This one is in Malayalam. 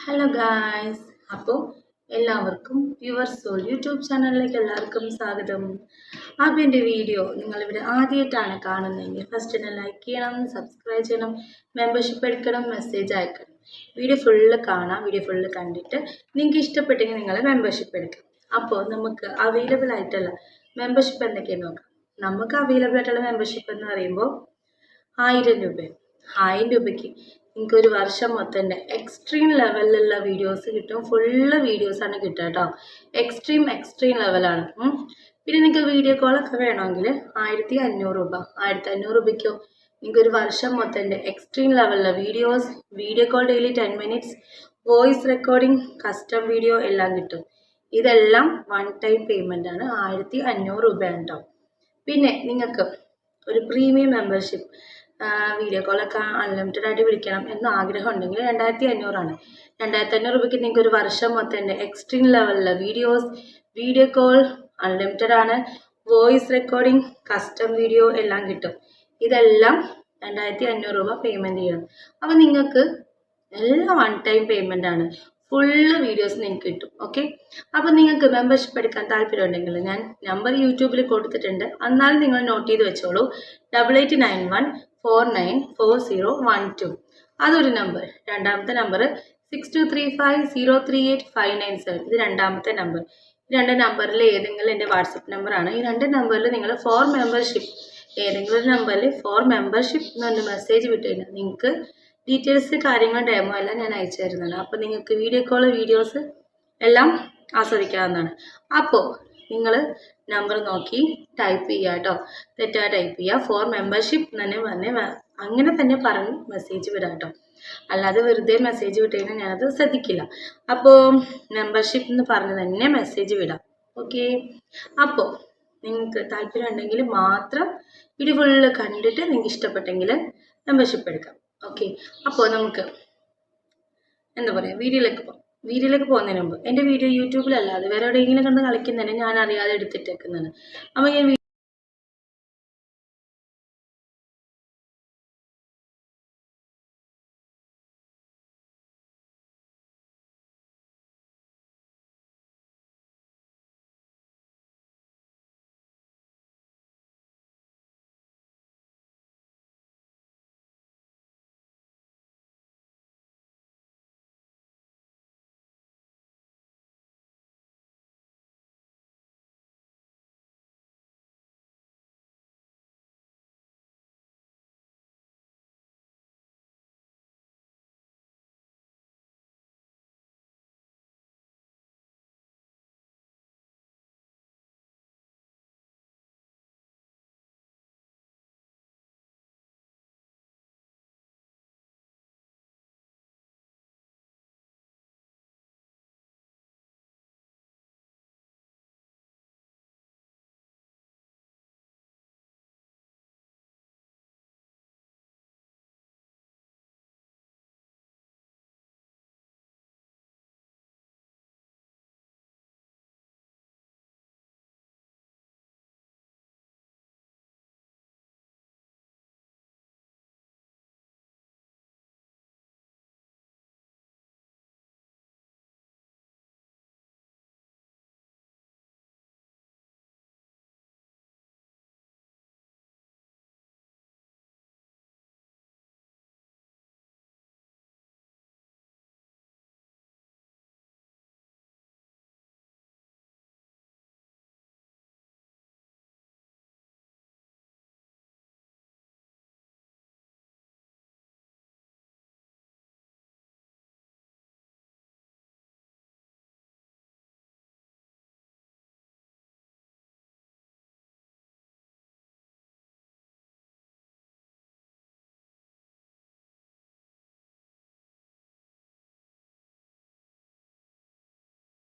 ഹലോ ഗായ്സ്, അപ്പോൾ എല്ലാവർക്കും പ്യുവർ സോൾ യൂട്യൂബ് ചാനലിലേക്ക് എല്ലാവർക്കും സ്വാഗതം. അപ്പോൾ എൻ്റെ വീഡിയോ നിങ്ങളിവിടെ ആദ്യമായിട്ടാണ് കാണുന്നതെങ്കിൽ ഫസ്റ്റ് തന്നെ ലൈക്ക് ചെയ്യണം, സബ്സ്ക്രൈബ് ചെയ്യണം, മെമ്പർഷിപ്പ് എടുക്കണം, മെസ്സേജ് അയക്കണം. വീഡിയോ ഫുള്ള് കാണാം. വീഡിയോ ഫുള്ള് കണ്ടിട്ട് നിങ്ങൾക്ക് ഇഷ്ടപ്പെട്ടെങ്കിൽ നിങ്ങൾ മെമ്പർഷിപ്പ് എടുക്കാം. അപ്പോൾ നമുക്ക് അവൈലബിൾ ആയിട്ടുള്ള മെമ്പർഷിപ്പ് എന്തൊക്കെയാണ് നോക്കാം. നമുക്ക് അവൈലബിൾ ആയിട്ടുള്ള മെമ്പർഷിപ്പ് എന്ന് പറയുമ്പോൾ 1000 രൂപയാണ്. 1000 രൂപയ്ക്ക് നിങ്ങൾക്ക് ഒരു വർഷം മൊത്തം എക്സ്ട്രീം ലെവലിലുള്ള വീഡിയോസ് കിട്ടും. ഫുള്ള് വീഡിയോസാണ് കിട്ടുക കേട്ടോ. എക്സ്ട്രീം ലെവലാണ്. പിന്നെ നിങ്ങൾക്ക് വീഡിയോ കോളൊക്കെ വേണമെങ്കിൽ 1500 രൂപ. 1500 രൂപയ്ക്കോ നിങ്ങൾക്ക് ഒരു വർഷം മൊത്തം എക്സ്ട്രീം ലെവലിലെ videos, video call daily 10 minutes, voice recording, custom video എല്ലാം കിട്ടും. ഇതെല്ലാം വൺ ടൈം പേയ്മെൻ്റ് ആണ്. 1500 രൂപയാണ് കേട്ടോ. പിന്നെ നിങ്ങൾക്ക് ഒരു പ്രീമിയം മെമ്പർഷിപ്പ്, വീഡിയോ കോളൊക്കെ അൺലിമിറ്റഡ് ആയിട്ട് വിളിക്കണം എന്ന് ആഗ്രഹം ഉണ്ടെങ്കിൽ 2500 ആണ്. 2500 രൂപയ്ക്ക് നിങ്ങൾക്ക് ഒരു വർഷം മൊത്തം എക്സ്ട്രീം ലെവലിലെ വീഡിയോസ്, വീഡിയോ കോൾ അൺലിമിറ്റഡ് ആണ്, വോയിസ് റെക്കോർഡിംഗ്, കസ്റ്റം വീഡിയോ എല്ലാം കിട്ടും. ഇതെല്ലാം 2500 രൂപ പേയ്മെൻറ്റ് ചെയ്യണം. അപ്പോൾ നിങ്ങൾക്ക് എല്ലാം വൺ ടൈം പേയ്മെൻ്റ് ആണ്. ഫുള്ള് വീഡിയോസ് നിങ്ങൾക്ക് കിട്ടും. ഓക്കെ, അപ്പോൾ നിങ്ങൾക്ക് മെമ്പർഷിപ്പ് എടുക്കാൻ താല്പര്യം ഉണ്ടെങ്കിൽ ഞാൻ നമ്പർ യൂട്യൂബിൽ കൊടുത്തിട്ടുണ്ട്. എന്നാലും നിങ്ങൾ നോട്ട് ചെയ്ത് വെച്ചോളൂ. 8891494012. അതൊരു നമ്പർ. രണ്ടാമത്തെ നമ്പർ 6235038597. ഇത് രണ്ടാമത്തെ നമ്പർ. ഈ രണ്ട് നമ്പറിൽ ഏതെങ്കിലും എൻ്റെ വാട്സപ്പ് നമ്പറാണ്. ഈ രണ്ട് നമ്പറിൽ നിങ്ങൾ ഫോർ മെമ്പർഷിപ്പ്, ഏതെങ്കിലും ഒരു നമ്പറിൽ ഫോർ മെമ്പർഷിപ്പ് എന്നൊരു മെസ്സേജ് വിട്ട് കഴിഞ്ഞാൽ നിങ്ങൾക്ക് ഡീറ്റെയിൽസ്, കാര്യങ്ങൾ, ഡെമോ എല്ലാം ഞാൻ അയച്ചു തരുന്നതാണ്. അപ്പോൾ നിങ്ങൾക്ക് വീഡിയോ കോൾ, വീഡിയോസ് എല്ലാം ആസ്വദിക്കാവുന്നതാണ്. അപ്പോൾ നിങ്ങൾ നമ്പർ നോക്കി ടൈപ്പ് ചെയ്യുക കേട്ടോ. തെറ്റാ ടൈപ്പ് ചെയ്യുക. ഫോർ മെമ്പർഷിപ്പ് അങ്ങനെ തന്നെ പറഞ്ഞ് മെസ്സേജ് വിടാം കേട്ടോ. അല്ലാതെ വെറുതെ മെസ്സേജ് വിട്ട് കഴിഞ്ഞാൽ ഞാനത് ശ്രദ്ധിക്കില്ല. അപ്പോൾ മെമ്പർഷിപ്പ് എന്ന് പറഞ്ഞ് തന്നെ മെസ്സേജ് വിടാം. ഓക്കെ, അപ്പോൾ നിങ്ങൾക്ക് താല്പര്യം ഉണ്ടെങ്കിൽ മാത്രം വീഡിയോ ഫുള്ള് കണ്ടിട്ട് നിങ്ങൾക്ക് ഇഷ്ടപ്പെട്ടെങ്കിൽ മെമ്പർഷിപ്പ് എടുക്കാം. ഓക്കെ, അപ്പോൾ നമുക്ക് എന്താ പറയുക, വീഡിയോയിലേക്ക് പോകുന്നതിന് മുമ്പ് എൻ്റെ വീഡിയോ യൂട്യൂബിലല്ലാതെ വേറെ എവിടെയെങ്കിലും കണ്ട് കളിക്കുന്നതന്നെ ഞാൻ അറിയാതെ എടുത്തിട്ടേക്കുന്നതാണ്. അപ്പോൾ ഞാൻ